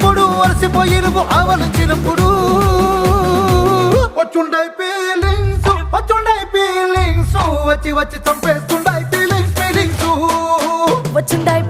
వచ్చినప్పుడు వలసిపోయి నువ్వు ఆవలించినప్పుడు వచ్చుండై ఫీలింగ్స్ వచ్చి వచ్చి చంపేస్తుండై ఫీలింగ్స్ వచ్చుండాయి